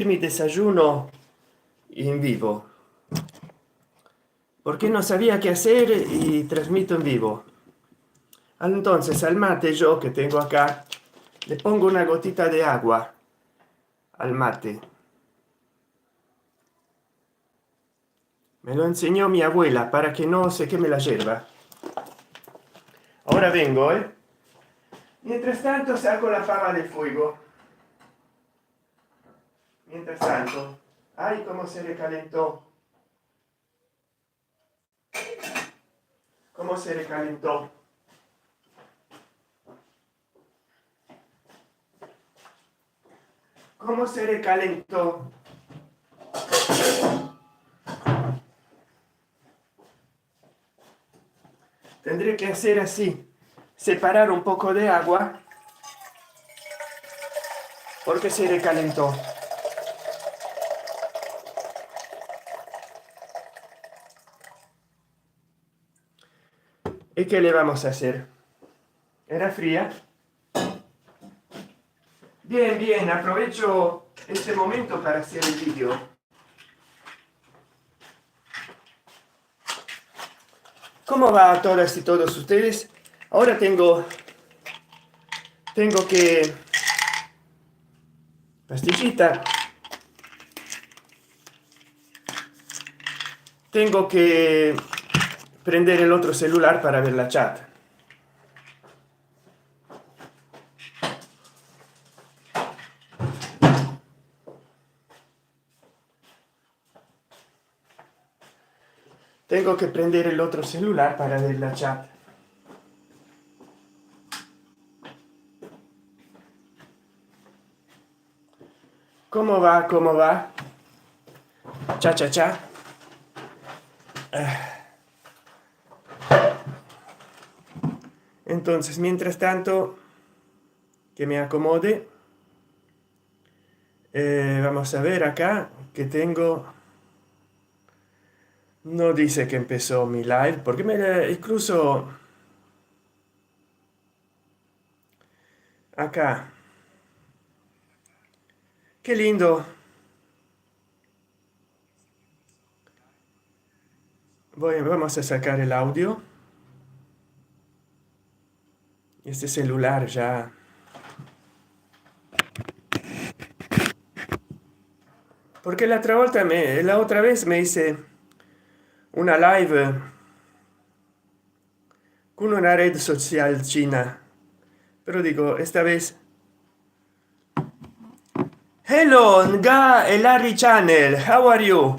Mi desayuno en vivo porque no sabía qué hacer y transmito en vivo. Entonces al mate, yo que tengo acá, le pongo una gotita de agua al mate. Me lo enseñó mi abuela para que no se queme la yerba. Ahora vengo, mientras tanto saco la pava del fuego. Mientras tanto, ay, cómo se recalentó. Cómo se recalentó. Cómo se recalentó. Tendré que hacer así, separar un poco de agua porque se recalentó. ¿Y qué le vamos a hacer? ¿Era fría? Bien, bien, aprovecho este momento para hacer el vídeo. ¿Cómo va a todas y todos ustedes? Ahora tengo que pastillita. Tengo que prender el otro celular para ver la chat. Tengo que prender el otro celular para ver la chat. ¿Cómo va? ¿Cómo va? Cha, cha, cha. Entonces, mientras tanto, que me acomode, vamos a ver acá que tengo. No dice que empezó mi live, porque incluso acá. Qué lindo. Vamos a sacar el audio. Este celular ya. Porque la otra vez me hice una live con una red social china. Pero digo, esta vez. Hello, Nga Elari Channel, how are you?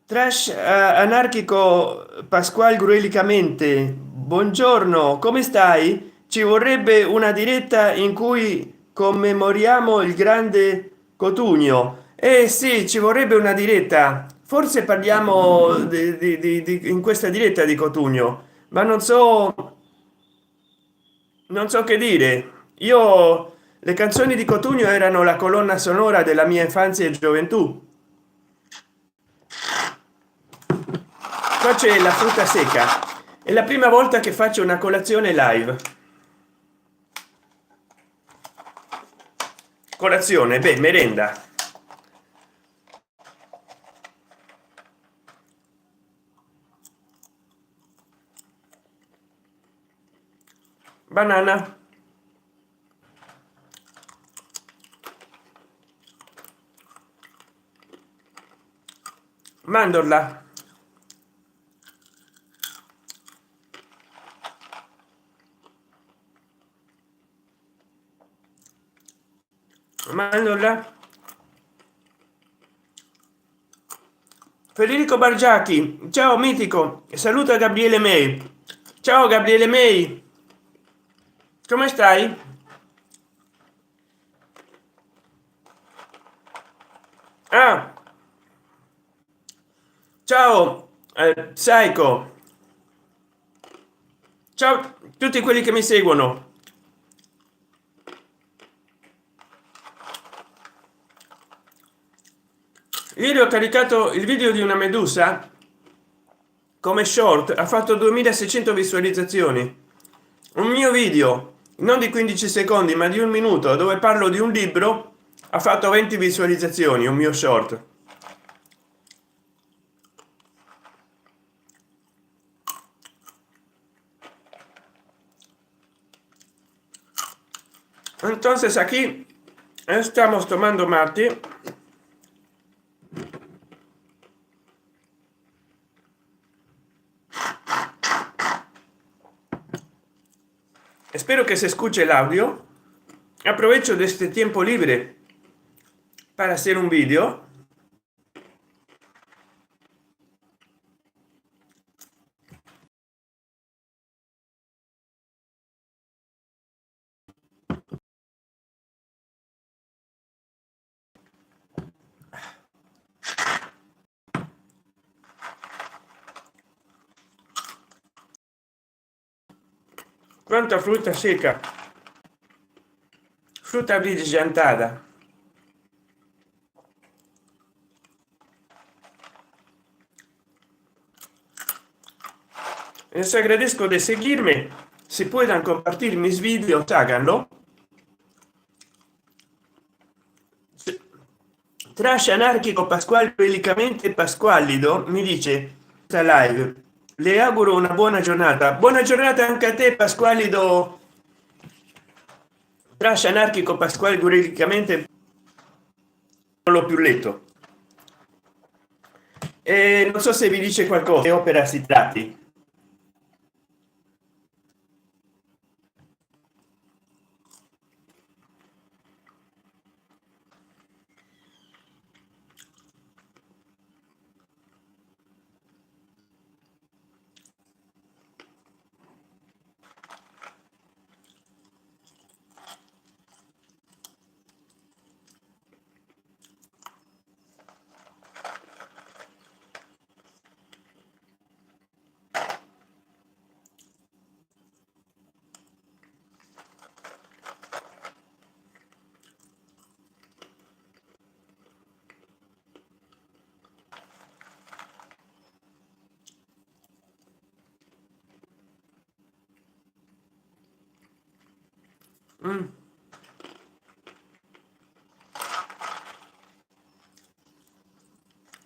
Trash anarchico Pasquale Gruelicamente, buongiorno, come stai? Ci vorrebbe una diretta in cui commemoriamo il grande Cotugno. Eh sì, ci vorrebbe una diretta. Forse parliamo in questa diretta di Cotugno, ma non so che dire. Io, le canzoni di Cotugno erano la colonna sonora della mia infanzia e gioventù. Qua c'è la frutta secca, è la prima volta che faccio una colazione live. Colazione, beh, merenda. Banana. Mandorla. Mandorla. Federico Bargiacchi, ciao mitico, saluta Gabriele May. Ciao Gabriele May, come stai? Ah, ciao Psycho, ciao a tutti quelli che mi seguono. Ieri ho caricato il video di una medusa come short, ha fatto 2600 visualizzazioni. Un mio video non di 15 secondi ma di un minuto, dove parlo di un libro ha fatto 20 visualizzazioni un mio short. Entonces aquí estamos tomando mate. Espero que se escuche el audio. Aprovecho de este tiempo libre para hacer un vídeo. Quanta frutta secca, frutta brillantada. Les agradezco de seguirme. Si puedan compartir mis vídeos, háganlo. Trash anarchico Pasquale bellicamente Pasquallido mi dice sta live, le auguro una buona giornata anche a te Pasquallido. Trash anarchico Pasquale giuridicamente non l'ho più letto, e non so se vi dice qualcosa, che opera si tratti.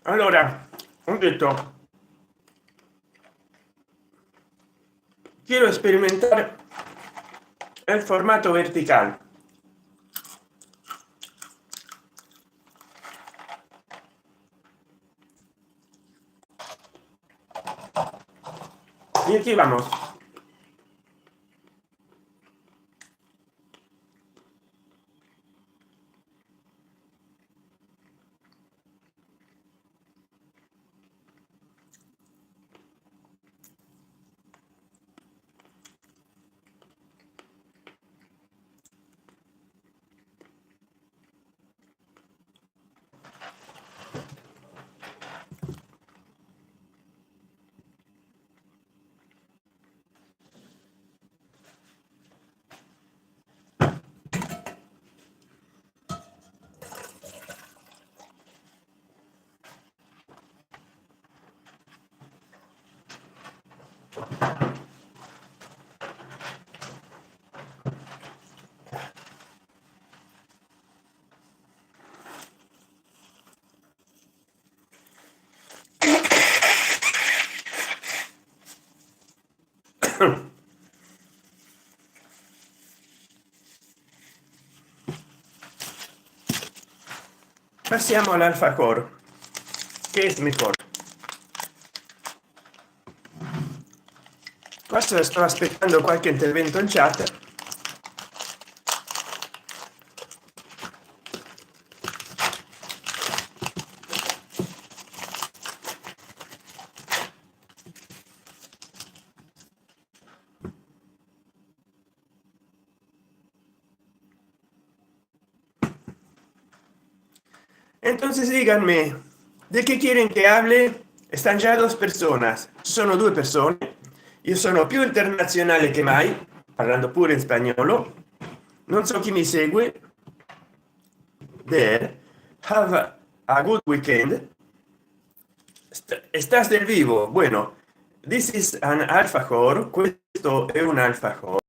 Allora ho detto quiero experimentar el formato vertical. Y aquí vamos. Passiamo all'Alpha Core, che è mejor. Questo sto aspettando qualche intervento in chat. Entonces díganme, ¿de qué quieren que hable? Están ya dos personas, sono due persone, io sono più internazionale che mai, parlando pure in spagnolo, non so chi mi segue. There, have a good weekend. Estás del vivo, bueno, this is an alfajor, questo è un alfajor.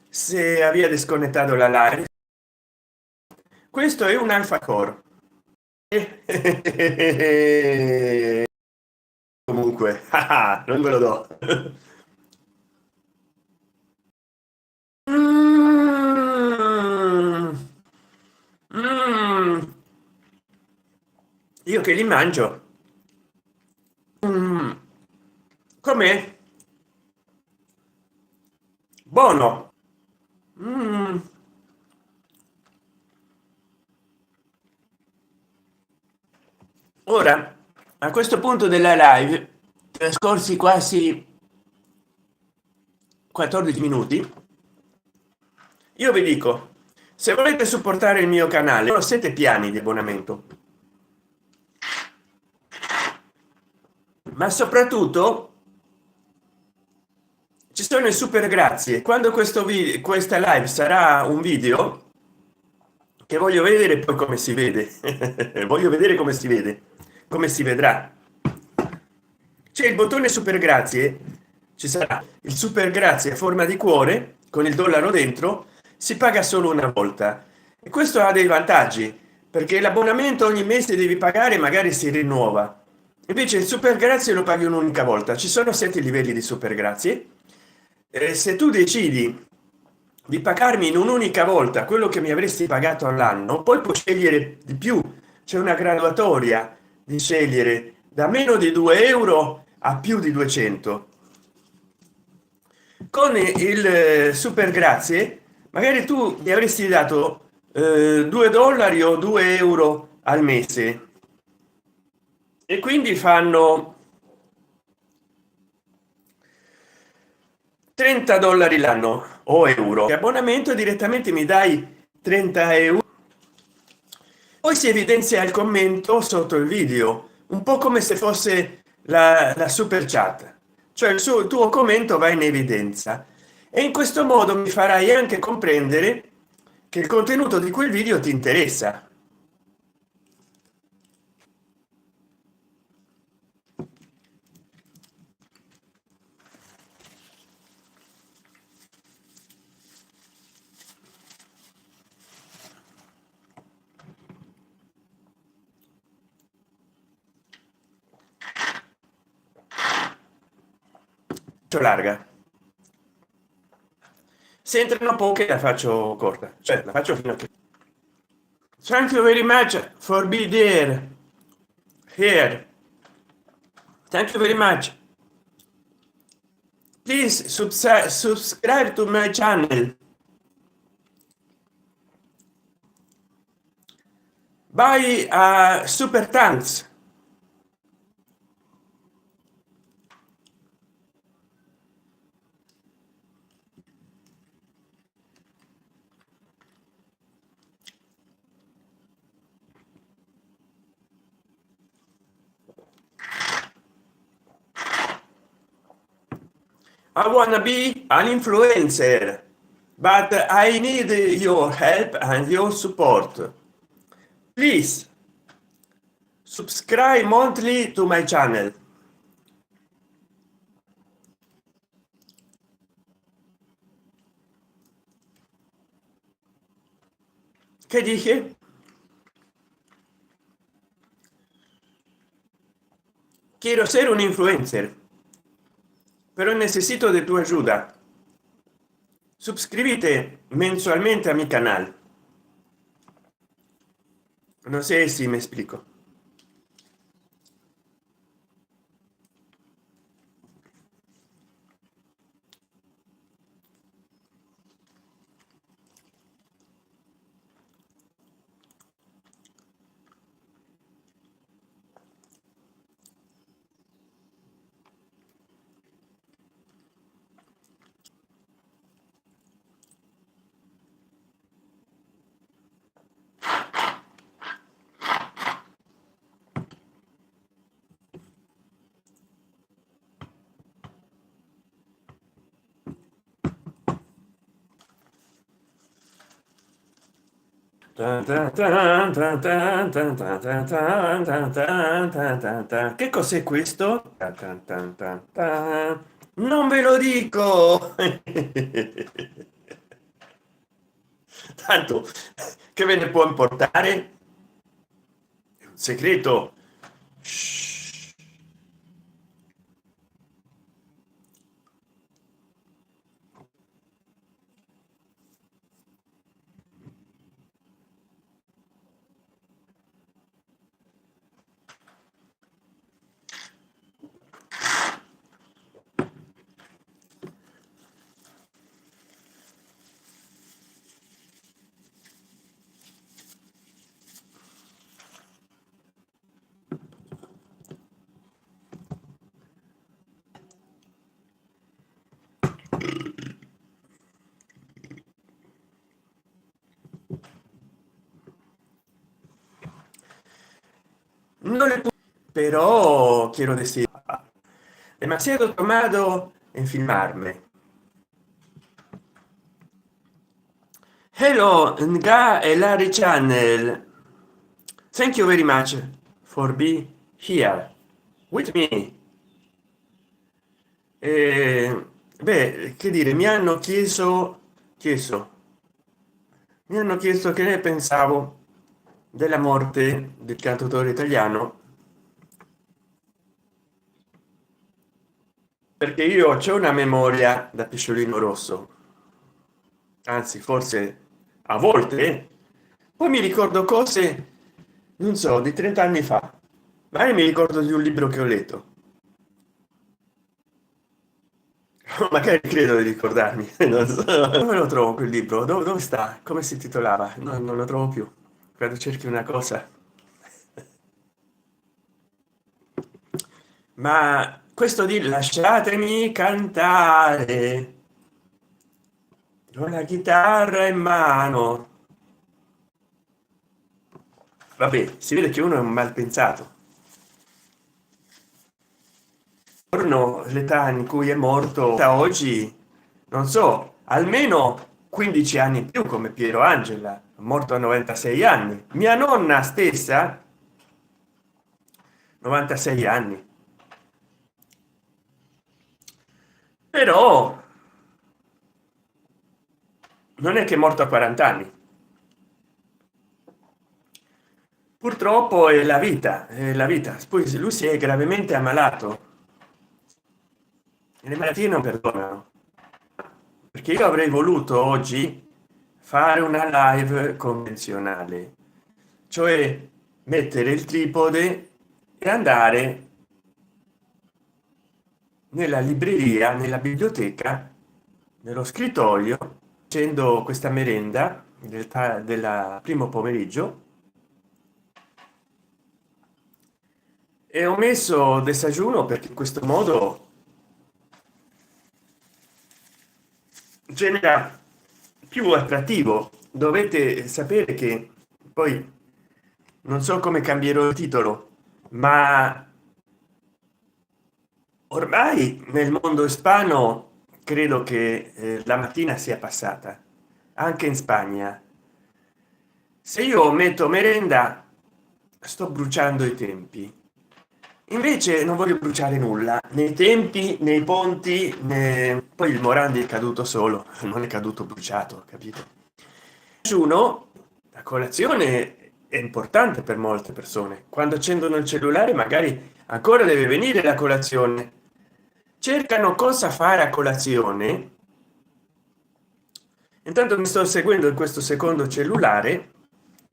Se había desconectado la live, questo è un alfa core. Comunque, non ve lo do. Mm, mm, io che li mangio. Mm, com'è? Buono. Mm. Ora, a questo punto della live, trascorsi quasi 14 minuti, io vi dico, se volete supportare il mio canale, ho 7 piani di abbonamento, ma soprattutto ci sono i super grazie. Quando questo video, questa live sarà un video che voglio vedere, poi come si vede, voglio vedere come si vede, come si vedrà. C'è il bottone super grazie, ci sarà il super grazie a forma di cuore con il dollaro dentro, si paga solo una volta e questo ha dei vantaggi perché l'abbonamento ogni mese devi pagare, magari si rinnova. Invece il super grazie lo paghi un'unica volta. Ci sono 7 livelli di super grazie. Se tu decidi di pagarmi in un'unica volta quello che mi avresti pagato all'anno, poi puoi scegliere di più. C'è una graduatoria di scegliere da meno di 2 € a più di 200. Con il super grazie magari tu mi avresti dato 2 $ o 2 € al mese e quindi fanno 30 $ l'anno o euro. Che abbonamento direttamente mi dai 30 €. Poi si evidenzia il commento sotto il video, un po' come se fosse la super chat, cioè il tuo commento va in evidenza e in questo modo mi farai anche comprendere che il contenuto di quel video ti interessa. Larga, se entrano poche la faccio corta, cioè la faccio fino a che. Thank you very much for being there here. Thank you very much. Please subscribe to my channel. Buy a super thanks. I wanna be an influencer, but I need your help and your support. Please subscribe monthly to my channel. Che dice? Quiero ser un influencer, pero necesito de tu ayuda. Suscríbete mensualmente a mi canal. No sé si me explico. Che cos'è questo? Non ve lo dico. tanto che ve ne può importare, è un segreto. Shh. No le pero quiero decir, demasiado tomado en filmarme. Hello Nga e Larry Channel, thank you very much for be here with me. Beh, che dire, mi hanno chiesto che ne pensavo della morte del cantautore italiano, perché io c'ho una memoria da pesciolino rosso, anzi forse a volte poi mi ricordo cose, non so, di 30 anni fa, magari mi ricordo di un libro che ho letto. Magari credo di ricordarmi, non so. Dove lo trovo quel libro? Dove sta? Come si titolava? Non lo trovo più. Quando cerchi una cosa. Ma questo di lasciatemi cantare con la chitarra in mano. Vabbè, si vede che uno è un mal pensato. Giorno l'età in cui è morto, da oggi, non so, almeno 15 anni in più, come Piero Angela, morto a 96 anni. Mia nonna stessa, 96 anni. Però non è che è morto a 40 anni. Purtroppo è la vita, è la vita. Poi lui si è gravemente ammalato e le malattie non perdonano, perché io avrei voluto oggi fare una live convenzionale, cioè mettere il tripode e andare nella libreria, nella biblioteca, nello scrittoio, facendo questa merenda del primo pomeriggio, e ho messo desagiuno perché in questo modo genera più attrattivo. Dovete sapere che poi non so come cambierò il titolo, ma ormai nel mondo ispano credo che la mattina sia passata anche in Spagna. Se io metto merenda sto bruciando i tempi, invece non voglio bruciare nulla, nei tempi, nei ponti, poi il Morandi è caduto solo, non è caduto bruciato, capito? Uno, la colazione è importante per molte persone. Quando accendono il cellulare magari ancora deve venire la colazione, cercano cosa fare a colazione. Intanto mi sto seguendo in questo secondo cellulare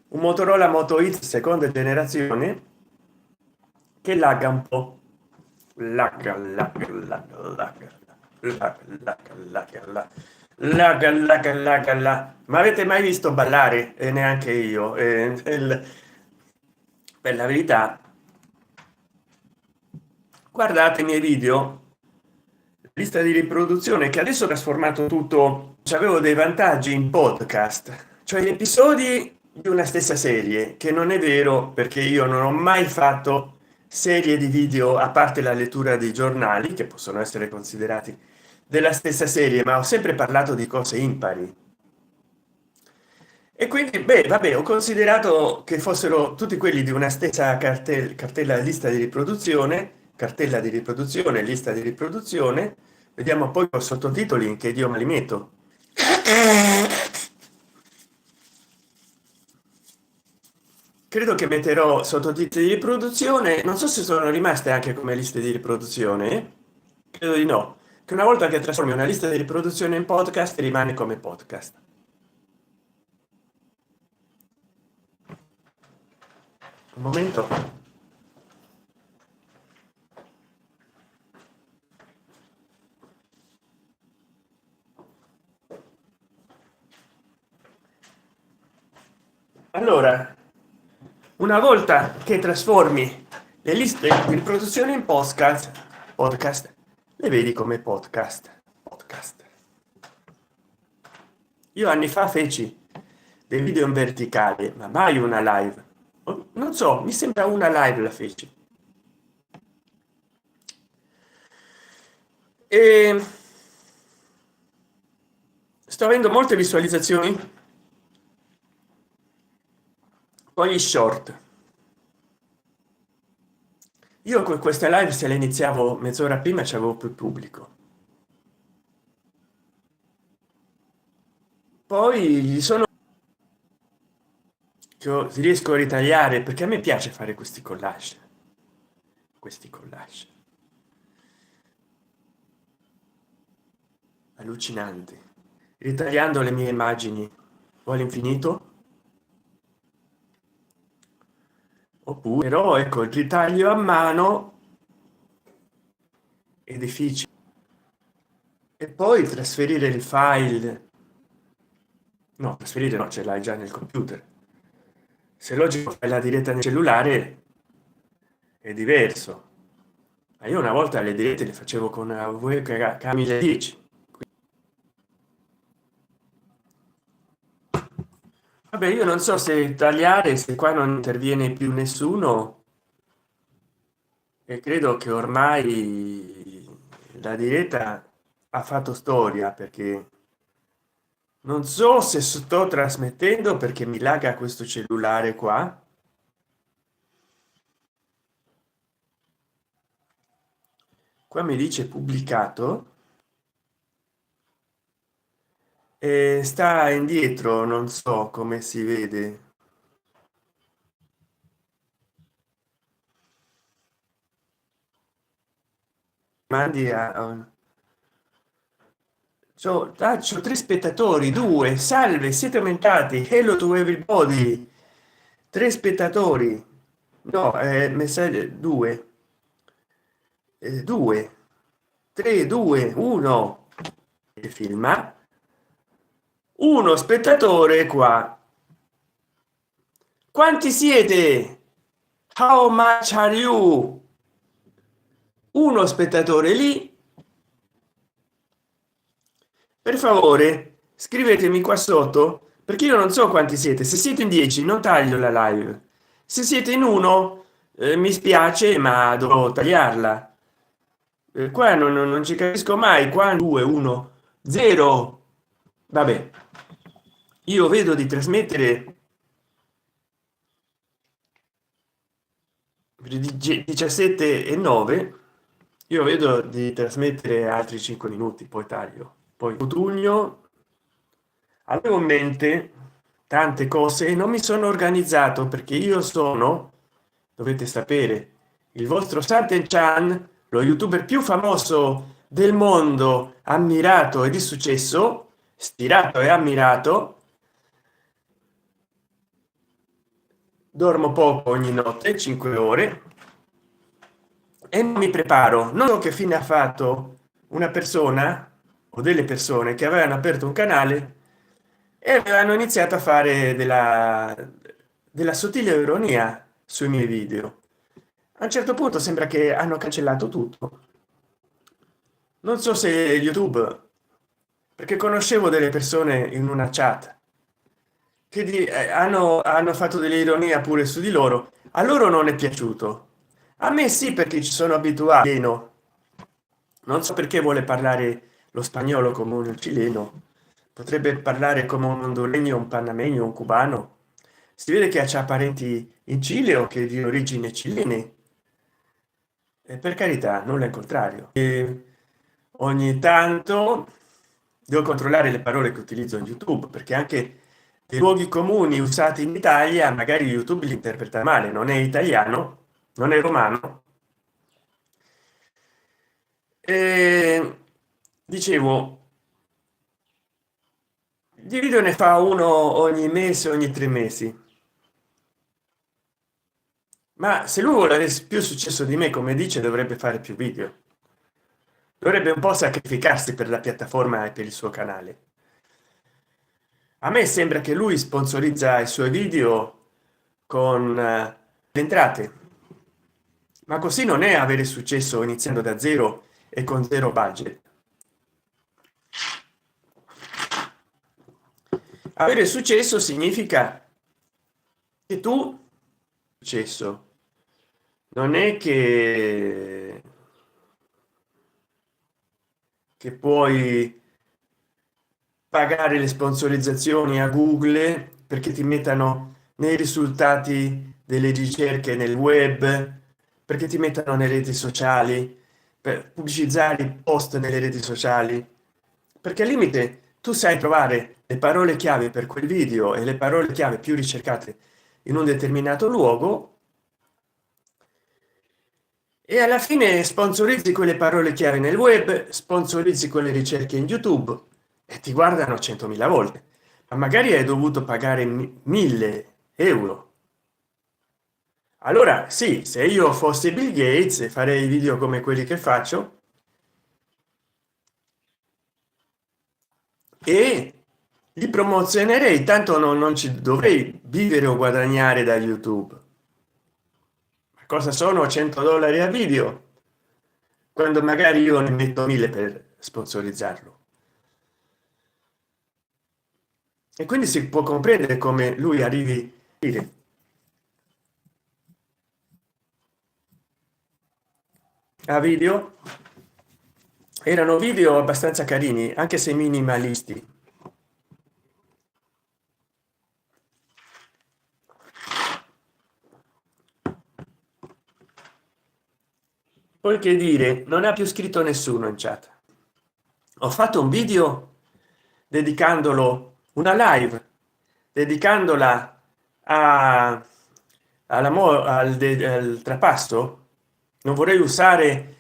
un Motorola Moto X seconda generazione che lagga un po', lagga lagga lagga lagga lagga lagga lagga lagga lagga lagga la. Ma avete mai visto ballare? E neanche io, per la verità, guardate i miei video, lista di riproduzione che adesso ho trasformato tutto, avevo dei vantaggi in podcast, cioè gli episodi di una stessa serie, che non è vero perché io non ho mai fatto serie di video a parte la lettura dei giornali che possono essere considerati della stessa serie, ma ho sempre parlato di cose impari. E quindi beh, vabbè, ho considerato che fossero tutti quelli di una stessa cartella di riproduzione, lista di riproduzione. Vediamo poi con sottotitoli in che idioma li metto. credo che metterò sottotitoli di riproduzione. Non so se sono rimaste anche come liste di riproduzione, credo di no, che una volta che trasformi una lista di riproduzione in podcast rimane come podcast. Un momento. Allora, una volta che trasformi le liste di riproduzione in podcast le vedi come podcast. Io anni fa feci dei video in verticale, ma mai una live. Non so, mi sembra una live la feci. E sto avendo molte visualizzazioni con gli short. Io con questa live, se la iniziavo mezz'ora prima, c'avevo più pubblico. Poi gli sono che riesco a ritagliare, perché a me piace fare questi collage allucinanti, ritagliando le mie immagini o all'infinito, oppure però ecco il ritaglio a mano è difficile, e poi trasferire il file, no, trasferire no, ce l'hai già nel computer. Se logico fai la diretta nel cellulare è diverso, ma io una volta le dirette le facevo con una webcam 1010. Vabbè, io non so se tagliare, se qua non interviene più nessuno, e credo che ormai la diretta ha fatto storia, perché non so se sto trasmettendo perché mi laga questo cellulare qua. Qua mi dice pubblicato e sta indietro, non so come si vede. Mandi c'ho tre spettatori, due, salve, siete aumentati, hello to everybody, tre spettatori, no, messaggio due, due, tre, due, uno, e filma, uno spettatore qua. Quanti siete? How much are you? Uno spettatore lì. Per favore scrivetemi qua sotto, perché io non so quanti siete. Se siete in 10 non taglio la live, se siete in uno mi spiace ma dovrò tagliarla. Qua non ci capisco mai. Qua 2 1 0. Vabbè, io vedo di trasmettere 17 e 9. Io vedo di trasmettere altri 5 minuti, poi taglio. Poi Cutugno, avevo in mente tante cose e non mi sono organizzato, perché io sono, dovete sapere, il vostro Santen Chan, lo youtuber più famoso del mondo, ammirato e di successo, stirato e ammirato. Dormo poco ogni notte, 5 ore, e non mi preparo. Non so che fine ha fatto una persona o delle persone che avevano aperto un canale e avevano iniziato a fare della sottile ironia sui miei video. A un certo punto sembra che hanno cancellato tutto. Non so se YouTube, perché conoscevo delle persone in una chat che hanno fatto delle ironie pure su di loro. A loro non è piaciuto, a me sì, perché ci sono abituato. Non so perché vuole parlare lo spagnolo come un cileno, potrebbe parlare come un honduregno, un panameño, un cubano. Si vede che ha parenti in Cile o che di origine cilene, e per carità, nulla in contrario. E ogni tanto devo controllare le parole che utilizzo in YouTube, perché anche i luoghi comuni usati in Italia, magari YouTube li interpreta male, non è italiano, non è romano. E dicevo, di video ne fa uno ogni mese, ogni 3 mesi, ma se lui vuole avere più successo di me, come dice, dovrebbe fare più video, dovrebbe un po' sacrificarsi per la piattaforma e per il suo canale. A me sembra che lui sponsorizza i suoi video con le entrate, ma così non è avere successo iniziando da zero e con zero budget. Avere successo significa che tu successo non è che puoi pagare le sponsorizzazioni a Google perché ti mettano nei risultati delle ricerche nel web, perché ti mettano nelle reti sociali, per pubblicizzare i post nelle reti sociali, perché al limite tu sai trovare le parole chiave per quel video e le parole chiave più ricercate in un determinato luogo, e alla fine sponsorizzi quelle parole chiave nel web, sponsorizzi quelle ricerche in YouTube e ti guardano 100.000 volte, ma magari hai dovuto pagare 1.000 euro. Allora sì, se io fossi Bill Gates e farei video come quelli che faccio e li promozionerei, tanto non ci dovrei vivere o guadagnare da YouTube. Ma cosa sono 100 dollari a video quando magari io ne metto 1.000 per sponsorizzarlo? E quindi si può comprendere come lui arrivi a dire: a video erano video abbastanza carini, anche se minimalisti. Poi che dire, non ha più scritto nessuno in chat. Ho fatto un video dedicandolo, una live dedicandola a al trapasso. Non vorrei usare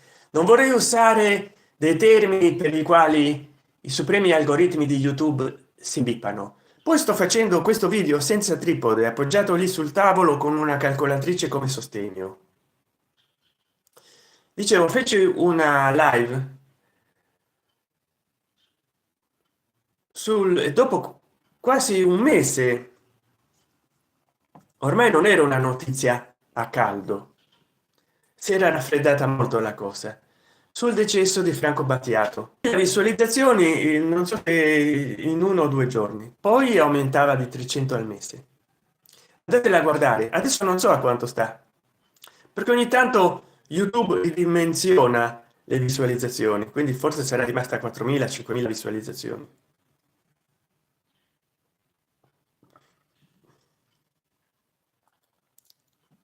dei termini per i quali i supremi algoritmi di YouTube si bippano. Poi sto facendo questo video senza tripode, appoggiato lì sul tavolo con una calcolatrice come sostegno. Dicevo, feci una live sul e dopo quasi un mese, ormai non era una notizia a caldo, si era raffreddata molto la cosa, sul decesso di Franco Battiato. Le visualizzazioni non so se in 1 o 2 giorni, poi aumentava di 300 al mese. Andatela a guardare, adesso non so a quanto sta, perché ogni tanto YouTube ridimensiona le visualizzazioni, quindi forse sarà rimasta a 4.000 5.000 visualizzazioni.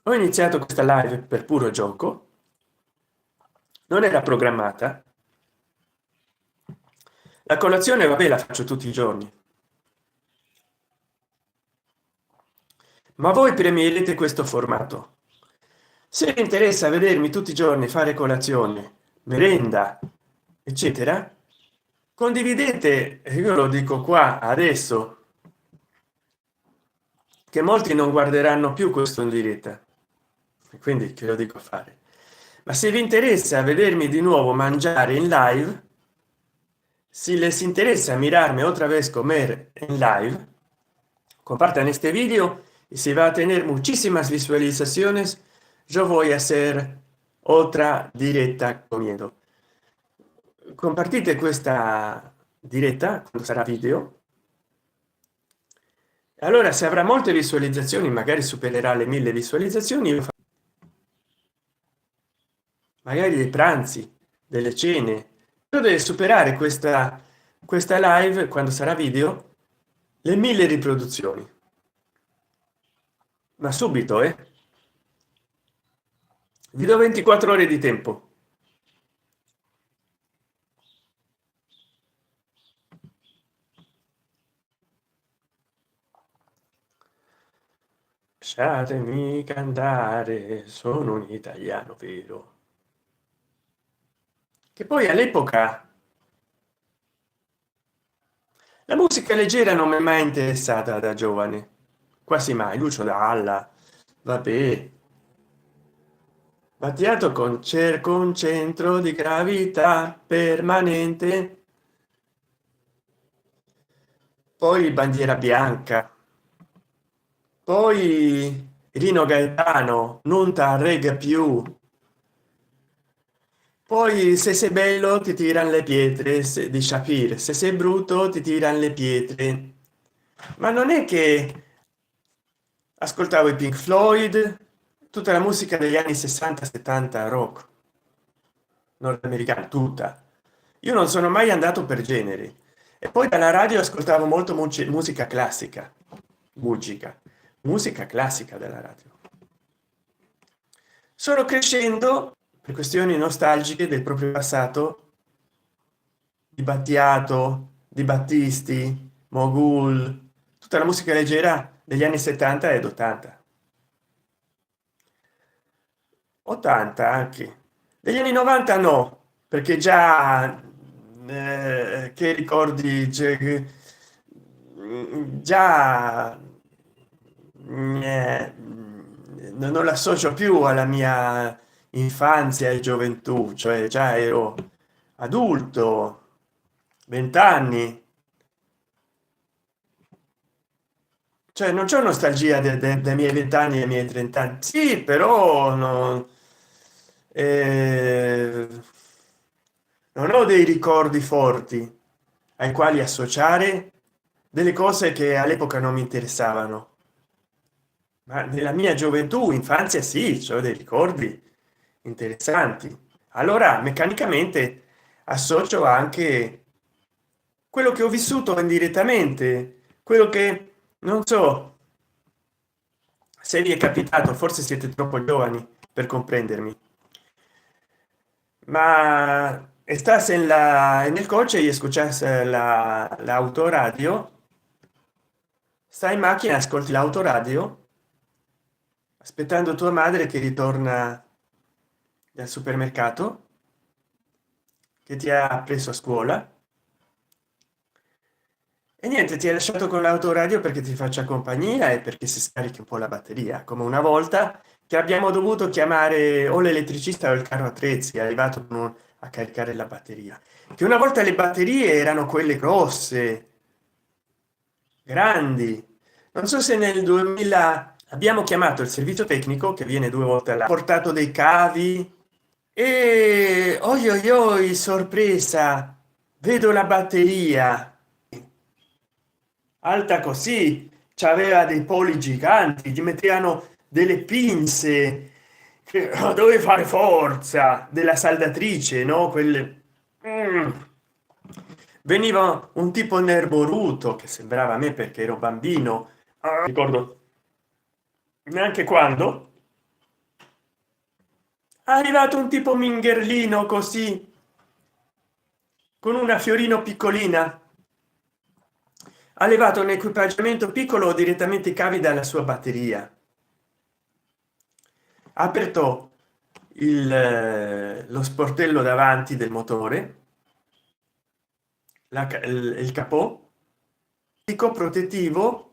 Ho iniziato questa live per puro gioco, non era programmata. La colazione vabbè la faccio tutti i giorni, ma voi premierete questo formato. Se vi interessa vedermi tutti i giorni fare colazione, merenda, eccetera, condividete. Io lo dico qua adesso, che molti non guarderanno più questo in diretta, e quindi che lo dico a fare. Ma se vi interessa vedermi di nuovo mangiare in live, si les interesa mirarme otra vez comer en live, compartan este vídeo y si va a tener muchísimas visualizaciones, yo voy a hacer otra diretta comiendo. Compartite questa diretta quando sarà video, allora se avrà molte visualizzazioni, magari supererà le 1.000 visualizzazioni, magari dei pranzi, delle cene. Deve superare questa live quando sarà video le 1.000 riproduzioni, ma subito vi do 24 ore di tempo. lasciatemi cantare, sono un italiano vero. Che poi all'epoca la musica leggera non mi è mai interessata da giovane, quasi mai. Lucio Dalla, vabbè, Battiato con cerco un centro di gravità permanente, poi Bandiera bianca, poi Rino Gaetano, non t'arrega più, poi se sei bello ti tirano le pietre di Shapir, se sei brutto ti tirano le pietre. Ma non è che ascoltavo i Pink Floyd, tutta la musica degli anni 60 70 rock nordamericana tutta. Io non sono mai andato per generi, e poi dalla radio ascoltavo molto musica classica, musica musica classica della radio. Solo crescendo, per questioni nostalgiche del proprio passato, di Battiato, di Battisti, Mogul, tutta la musica leggera degli anni 70 ed 80, 80 anche degli anni 90 no, perché già che ricordi già non l'associo più alla mia infanzia e gioventù, cioè già ero adulto, 20 anni, cioè non c'è nostalgia dei miei 20 anni e dei miei 30 anni, sì, però non, eh, non ho dei ricordi forti ai quali associare delle cose che all'epoca non mi interessavano. Ma nella mia gioventù, infanzia, sì, c'ho dei ricordi interessanti. Allora, meccanicamente associo anche quello che ho vissuto indirettamente, quello che non so se vi è capitato, forse siete troppo giovani per comprendermi, ma estás en el coche y escuchas la autoradio, stai in macchina, ascolti l'autoradio aspettando tua madre che ritorna dal supermercato, che ti ha preso a scuola, e niente, ti hai lasciato con l'autoradio perché ti faccia compagnia e perché si scarichi un po' la batteria, come una volta che abbiamo dovuto chiamare o l'elettricista o il carro attrezzi, è arrivato a caricare la batteria, che una volta le batterie erano quelle grosse, grandi. Non so se nel 2000 abbiamo chiamato il servizio tecnico che viene 2 volte all'anno, ha portato dei cavi e oi oi oi, sorpresa, vedo la batteria alta così, c'aveva dei poli giganti, ti mettevano delle pinze che dove fare forza della saldatrice, no, quelle veniva un tipo nerboruto che sembrava a me perché ero bambino. Ricordo neanche quando è arrivato un tipo mingherlino così con una fiorino piccolina, ha levato un equipaggiamento piccolo direttamente i cavi dalla sua batteria, ha aperto lo sportello davanti del motore, il capot, il protettivo,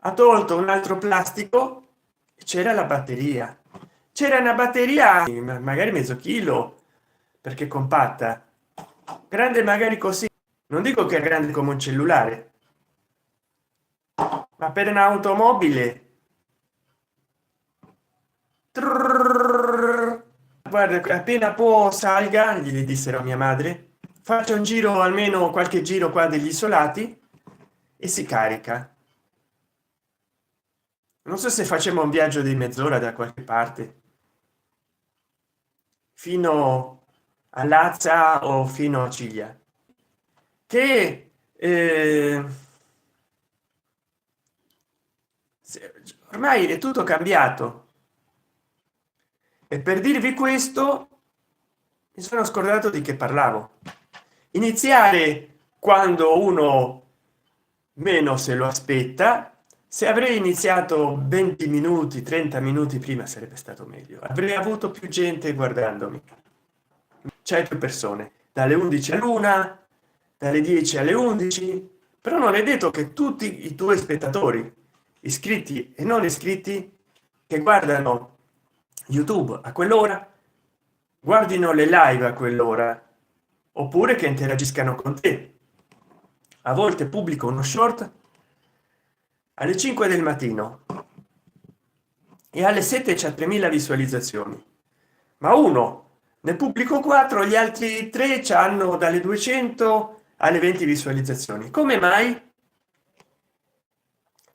ha tolto un altro plastico e c'era la batteria, c'era una batteria magari mezzo chilo perché compatta, grande magari così, non dico che è grande come un cellulare, ma per un'automobile. Trrr, guarda, appena può salga, gli dissero a mia madre, faccia un giro, almeno qualche giro qua degli isolati e si carica. Non so se facciamo un viaggio di mezz'ora da qualche parte fino a Lazza o fino a Ciglia, che ormai è tutto cambiato. E per dirvi questo mi sono scordato di che parlavo. Iniziare quando uno meno se lo aspetta, se avrei iniziato 20 minuti 30 minuti prima sarebbe stato meglio, avrei avuto più gente guardandomi. C'è più persone dalle 11 all'una, dalle 10 alle 11, però non è detto che tutti i tuoi spettatori iscritti e non iscritti che guardano YouTube a quell'ora guardino le live a quell'ora, oppure che interagiscano con te. A volte pubblico uno short alle 5 del mattino e alle 7 c'è 3000 visualizzazioni, ma uno ne pubblico 4, gli altri 3 hanno dalle 200 alle 20 visualizzazioni. Come mai?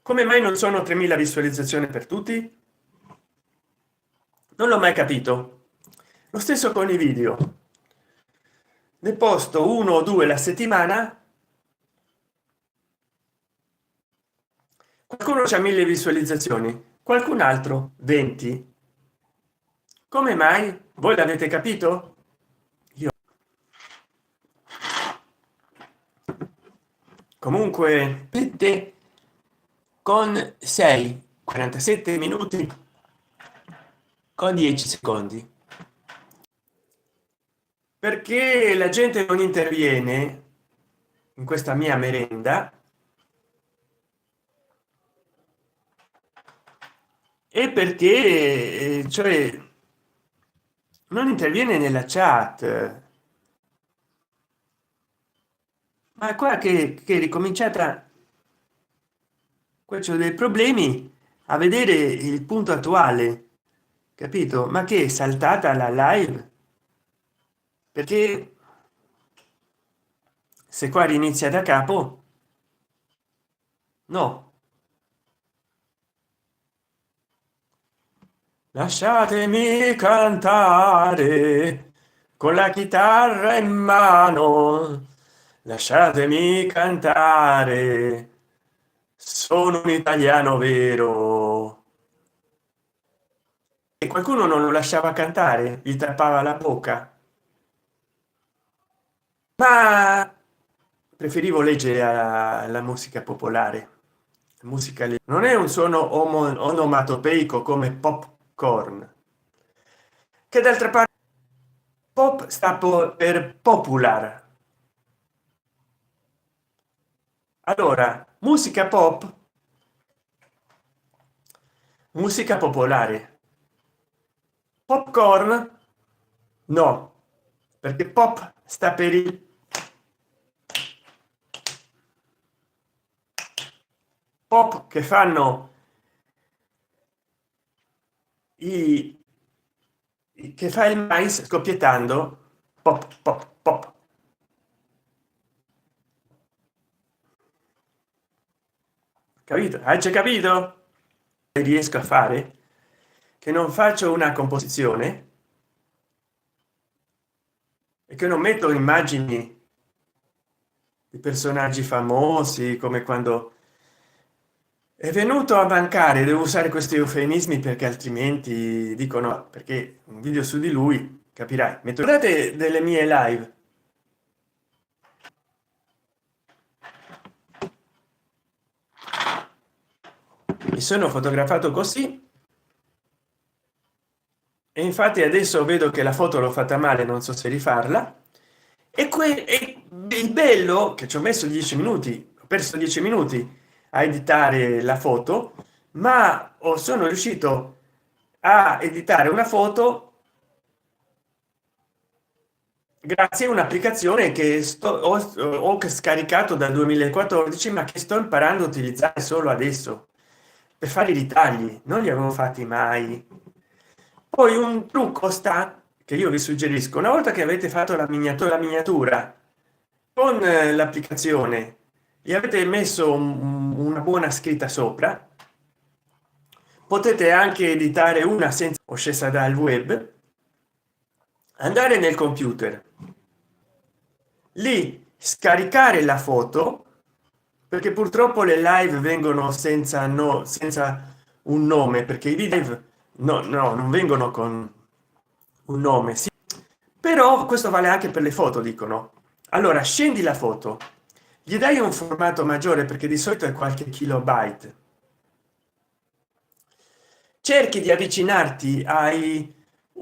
Come mai non sono 3000 visualizzazioni per tutti? Non l'ho mai capito. Lo stesso con i video, ne posto uno o due la settimana, qualcuno c'ha 1000 visualizzazioni, qualcun altro 20. Come mai? Voi l'avete capito? Io comunque 7 con 6 47 minuti con 10 secondi, perché la gente non interviene in questa mia merenda e perché cioè non interviene nella chat. Ma qua che è ricominciata, qua c'ho dei problemi a vedere il punto attuale, capito? Ma che è saltata la live? Perché se qua inizia da capo, no. Lasciatemi cantare con la chitarra in mano, lasciatemi cantare, sono un italiano vero. E qualcuno non lo lasciava cantare, gli tappava la bocca. Ma preferivo leggere la musica popolare, non è un suono onomatopeico come popcorn, che d'altra parte pop sta per popular. Allora musica pop, musica popolare. Popcorn no, perché pop sta per il pop che fanno i che fa il mais scoppiettando, pop pop pop. Capito? Hai già capito? Riesco a fare che non faccio una composizione e che non metto immagini di personaggi famosi, come quando è venuto a mancare. Devo usare questi eufemismi perché altrimenti dicono, perché un video su di lui, capirai. Metto, guardate delle mie live, mi sono fotografato così e infatti adesso vedo che la foto l'ho fatta male, non so se rifarla. E il bello che ci ho messo 10 minuti, ho perso 10 minuti a editare la foto, ma sono riuscito a editare una foto grazie a un'applicazione che ho scaricato dal 2014, ma che sto imparando a utilizzare solo adesso per fare i ritagli, non li avevo fatti mai. Poi un trucco sta, che io vi suggerisco: una volta che avete fatto la miniatura con l'applicazione e avete messo una buona scritta sopra, potete anche editare una senza, o scesa dal web, andare nel computer, lì scaricare la foto, perché purtroppo le live vengono senza senza un nome, perché i video non vengono con un nome, sì. Però questo vale anche per le foto, dicono. Allora scendi la foto, gli dai un formato maggiore, perché di solito è qualche kilobyte, cerchi di avvicinarti ai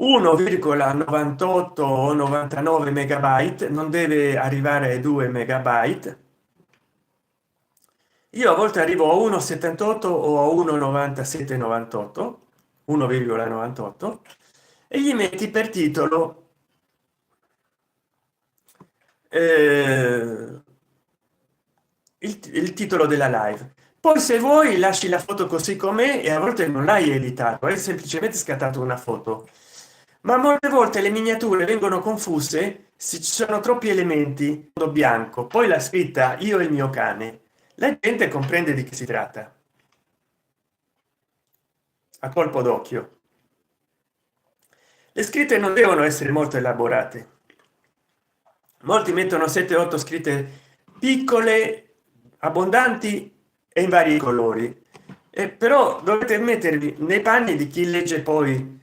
1,98 o 99 megabyte, non deve arrivare ai 2 megabyte. Io a volte arrivo a 1,78 o a 1,97 98, 1,98, e gli metti per titolo eh, il titolo della live. Poi se vuoi lasci la foto così com'è, e a volte non l'hai editato, hai semplicemente scattato una foto, ma molte volte le miniature vengono confuse se ci sono troppi elementi bianco, poi la scritta io e il mio cane, la gente comprende di che si tratta a colpo d'occhio. Le scritte non devono essere molto elaborate, molti mettono 7 8 scritte piccole, abbondanti e in vari colori, però dovete mettervi nei panni di chi legge poi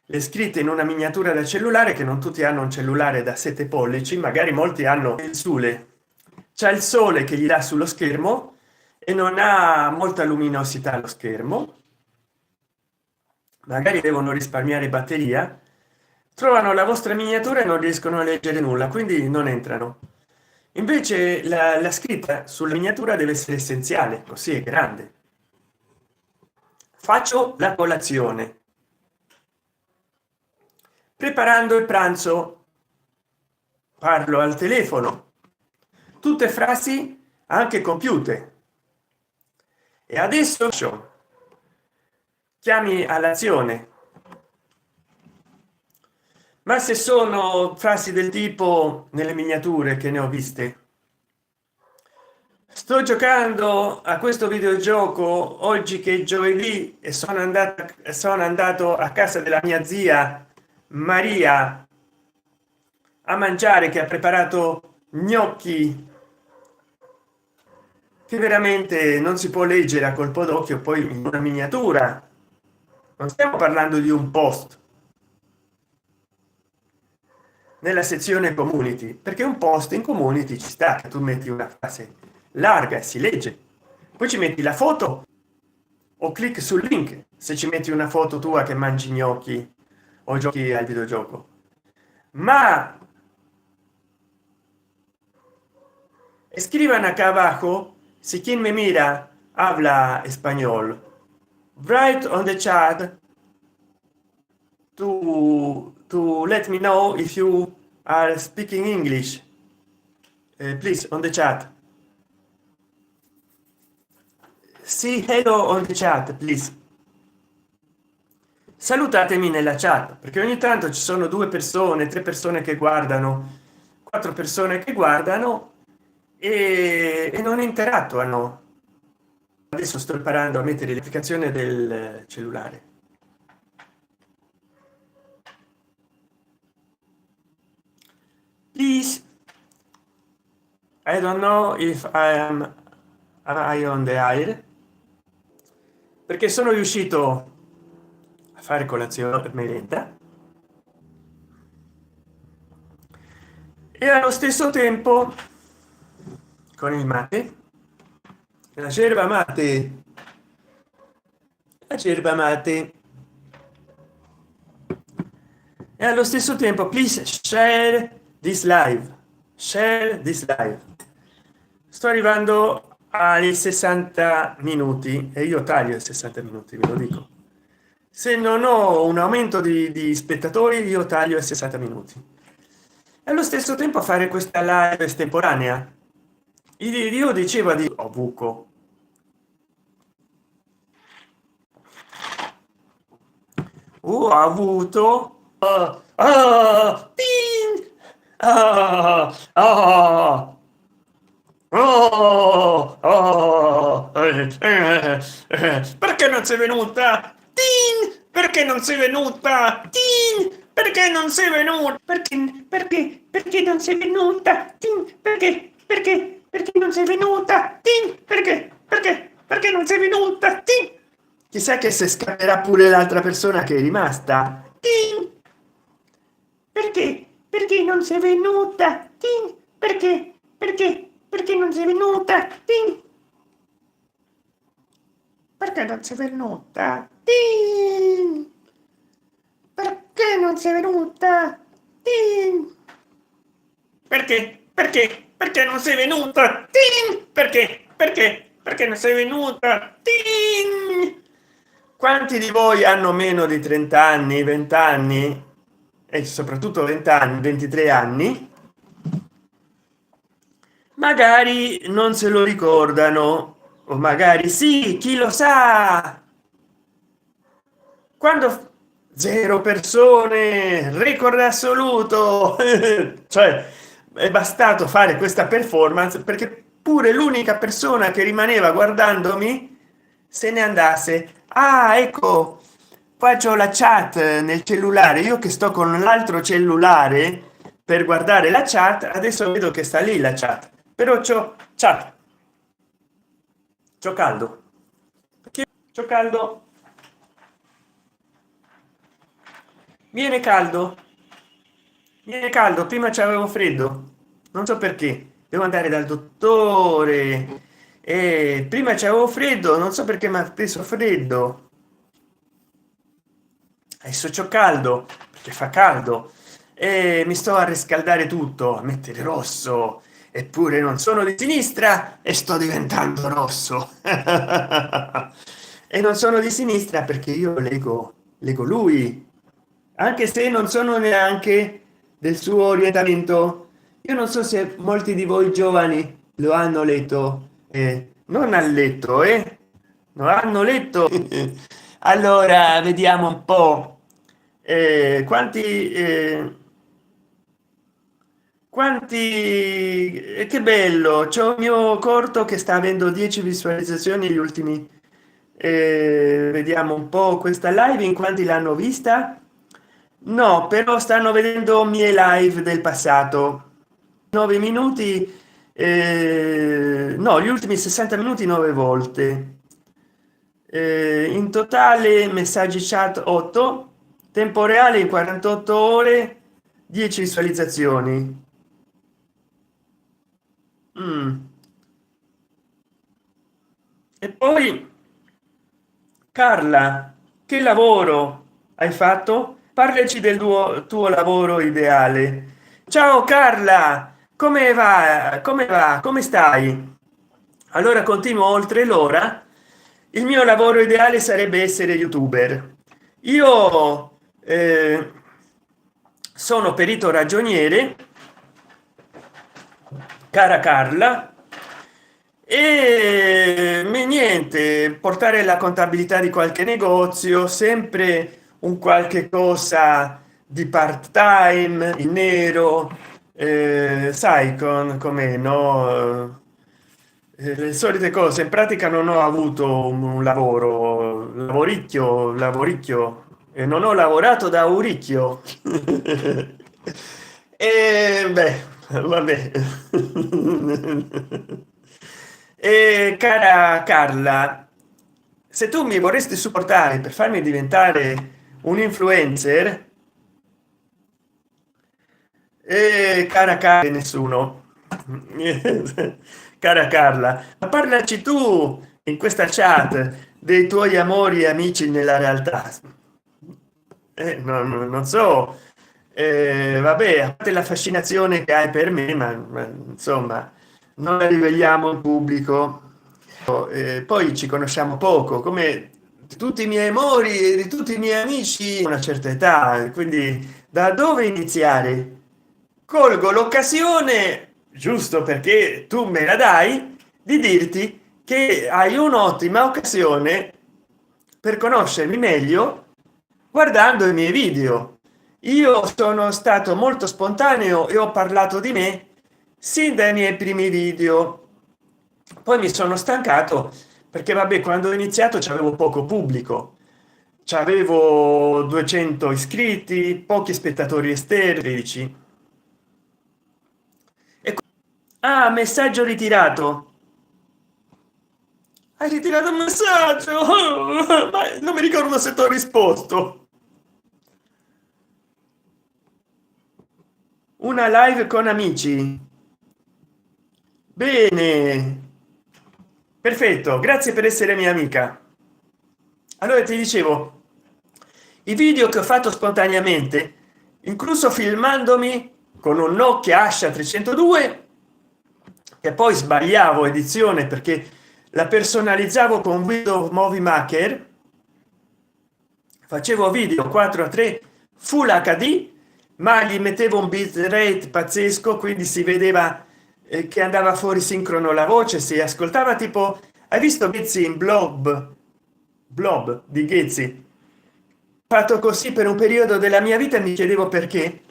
le scritte in una miniatura da cellulare, che non tutti hanno un cellulare da 7 pollici, magari molti hanno il sole, c'è il sole che gli dà sullo schermo e non ha molta luminosità lo schermo, magari devono risparmiare batteria, trovano la vostra miniatura e non riescono a leggere nulla, quindi non entrano. Invece la scritta sulla miniatura deve essere essenziale, così è grande. Faccio la colazione, preparando il pranzo, parlo al telefono, tutte frasi anche compiute. E adesso chiami all'azione. Ma se sono frasi del tipo, nelle miniature che ne ho viste, sto giocando a questo videogioco oggi che è giovedì e sono andato a casa della mia zia Maria a mangiare, che ha preparato gnocchi che veramente non si può leggere a colpo d'occhio, poi in una miniatura. Non stiamo parlando di un post nella sezione community, perché un post in community ci sta che tu metti una frase larga e si legge, poi ci metti la foto o clic sul link se ci metti una foto tua che mangi gnocchi o giochi al videogioco. Ma escriban acá abajo si quien me mira habla español, write on the chat to let me know if you are speaking English. Please, on the chat. Sì, hello on the chat, please. Salutatemi nella chat, perché ogni tanto ci sono 2 persone, 3 persone che guardano, 4 persone che guardano e non interattuano. Adesso sto imparando a mettere l'applicazione del cellulare. Please, I don't know if I on the air, perché sono riuscito a fare colazione merenda e allo stesso tempo con il mate, la yerba mate, la yerba mate, e allo stesso tempo please share this live, share this live. Sto arrivando ai 60 minuti e io taglio i 60 minuti, ve lo dico. Se non ho un aumento di spettatori io taglio i 60 minuti e allo stesso tempo fare questa live estemporanea. Io diceva di buco, ho avuto ping, perché non sei venuta? Perché non sei venuta? Perché non sei venuta? Perché non sei venuta? Perché non sei venuta? Perché non sei venuta? Chissà che se scapperà pure l'altra persona che è rimasta. Perché non sei venuta? Perché non sei venuta? Perché non sei venuta? non sei venuta? Tin. Perché non sei venuta? Tin. Perché non sei venuta? Tin. Quanti di voi hanno meno di 30 anni, 20 anni e soprattutto 20 anni, 23 anni? Magari non se lo ricordano, o magari sì, chi lo sa. Quando zero persone, record assoluto. Cioè è bastato fare questa performance perché pure l'unica persona che rimaneva guardandomi se ne andasse. Ah, ecco, faccio la chat nel cellulare, io che sto con l'altro cellulare per guardare la chat, adesso vedo che sta lì la chat, però c'ho chat, c'ho caldo, c'ho caldo, viene caldo, viene caldo, prima c'avevo freddo, non so perché, devo andare dal dottore e prima c'avevo freddo, non so perché mi ha preso freddo, adesso c'ho caldo perché fa caldo e mi sto a riscaldare tutto, a mettere rosso, eppure non sono di sinistra e sto diventando rosso. E non sono di sinistra perché io leggo lui, anche se non sono neanche del suo orientamento. Io non so se molti di voi giovani lo hanno letto, non ha letto, non hanno letto. Allora vediamo un po', quanti che bello, c'è un mio corto che sta avendo 10 visualizzazioni gli ultimi, vediamo un po' questa live in quanti l'hanno vista. No, però stanno vedendo miei live del passato, 9 minuti, no, gli ultimi 60 minuti 9 volte. In totale messaggi chat 8, tempo reale in 48 ore 10 visualizzazioni. Mm. E poi Carla, che lavoro hai fatto? Parlaci del tuo lavoro ideale. Ciao Carla, come va? Come va? Come stai? Allora continuo oltre l'ora. Il mio lavoro ideale sarebbe essere youtuber. Io sono perito ragioniere, cara Carla, e niente, portare la contabilità di qualche negozio, sempre un qualche cosa di part time in nero, sai, con come no, le solite cose. In pratica non ho avuto un lavoro, lavoricchio e non ho lavorato da uricchio. E beh, vabbè. E cara Carla, se tu mi vorresti supportare per farmi diventare un influencer, cara nessuno. Cara Carla, ma parlaci tu in questa chat dei tuoi amori e amici nella realtà. Non so, vabbè, a parte la fascinazione che hai per me, ma insomma non la riveliamo in pubblico. Poi ci conosciamo poco, come tutti i miei amori e di tutti i miei amici a una certa età, quindi da dove iniziare? Colgo l'occasione, giusto perché tu me la dai, di dirti che hai un'ottima occasione per conoscermi meglio guardando i miei video. Io sono stato molto spontaneo e ho parlato di me sin dai miei primi video, poi mi sono stancato perché vabbè, quando ho iniziato c'avevo poco pubblico, c'avevo 200 iscritti, pochi spettatori esterni, 13. E ah, messaggio ritirato. Hai ritirato il messaggio. Ma non mi ricordo se ti ho risposto. Una live con amici. Bene, perfetto, grazie per essere mia amica. Allora ti dicevo, i video che ho fatto spontaneamente incluso filmandomi con un Nokia Asha 302, che poi sbagliavo edizione perché la personalizzavo con Windows Movie Maker, facevo video 4:3 full hd, ma gli mettevo un bitrate pazzesco, quindi si vedeva che andava fuori sincrono la voce, si ascoltava tipo, hai visto Ghezzi in blob di Ghezzi, fatto così per un periodo della mia vita. Mi chiedevo perché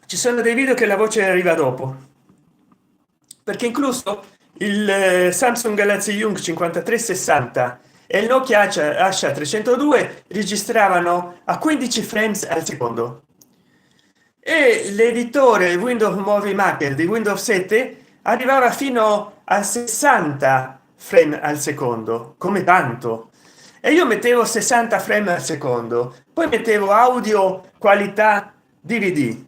ci sono dei video che la voce arriva dopo, perché incluso il Samsung Galaxy Young 5360 e il Nokia Asha 302 registravano a 15 frames al secondo, e l'editore Windows Movie Maker di Windows 7 arrivava fino a 60 frame al secondo, come tanto. E io mettevo 60 frame al secondo, poi mettevo audio qualità DVD,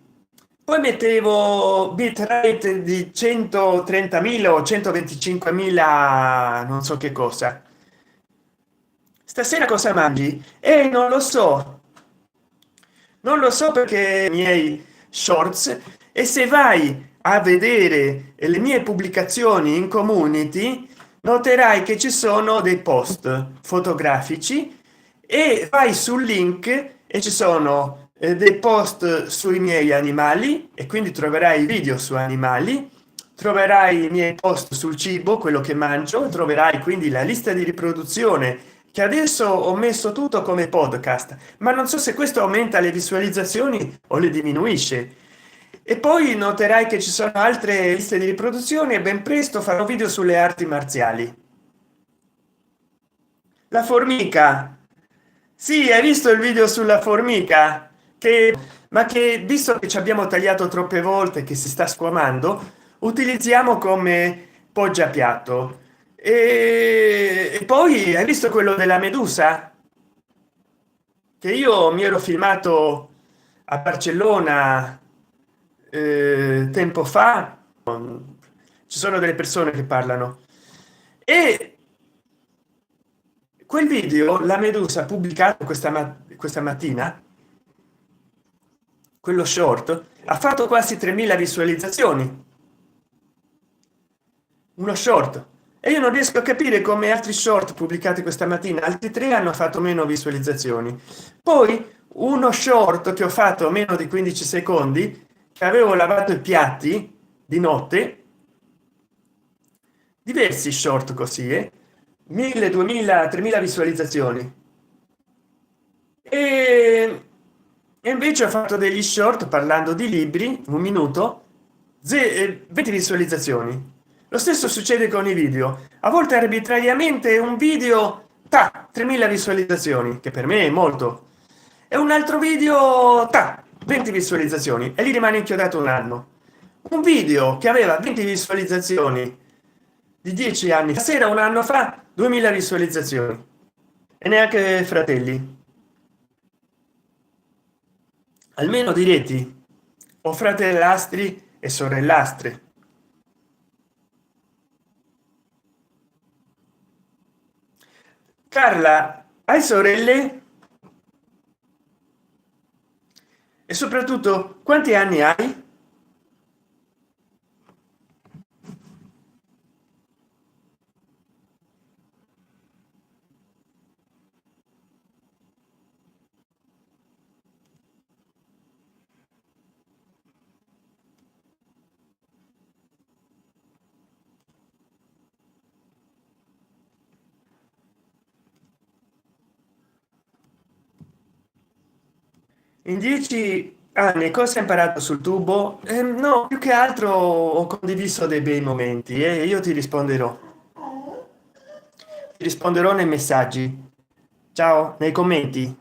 poi mettevo bitrate di 130.000 o 125.000, non so che cosa. Stasera cosa mangi? E non lo so, non lo so, perché i miei shorts, e se vai a vedere le mie pubblicazioni in community noterai che ci sono dei post fotografici, e vai sul link e ci sono dei post sui miei animali, e quindi troverai video su animali, troverai i miei post sul cibo, quello che mangio, troverai quindi la lista di riproduzione, che adesso ho messo tutto come podcast, ma non so se questo aumenta le visualizzazioni o le diminuisce. E poi noterai che ci sono altre liste di riproduzione, e ben presto farò video sulle arti marziali. La formica, sì, hai visto il video sulla formica, che ma che, visto che ci abbiamo tagliato troppe volte, che si sta squamando, utilizziamo come poggiapiatto. E poi hai visto quello della medusa, che io mi ero filmato a Barcellona tempo fa. Ci sono delle persone che parlano, e quel video la medusa ha pubblicato questa mattina, quello short ha fatto quasi 3.000 visualizzazioni, uno short. E io non riesco a capire come altri short pubblicati questa mattina, altri tre, hanno fatto meno visualizzazioni. Poi uno short che ho fatto meno di 15 secondi, che avevo lavato i piatti di notte, diversi short così, 1000, 2000, 3000 visualizzazioni. E invece ho fatto degli short parlando di libri, un minuto, 20 visualizzazioni. Lo stesso succede con i video, a volte arbitrariamente un video 3000 visualizzazioni, che per me è molto, e un altro video 20 visualizzazioni, e lì rimane inchiodato un anno. Un video che aveva 20 visualizzazioni di 10 anni fa, sera un anno fa, 2000 visualizzazioni, e neanche fratelli. Almeno diretti o fratellastri e sorellastre. Carla, hai sorelle? E soprattutto, quanti anni hai? In 10 anni cosa hai imparato sul tubo? No, più che altro ho condiviso dei bei momenti, e io ti risponderò nei messaggi. Ciao, nei commenti.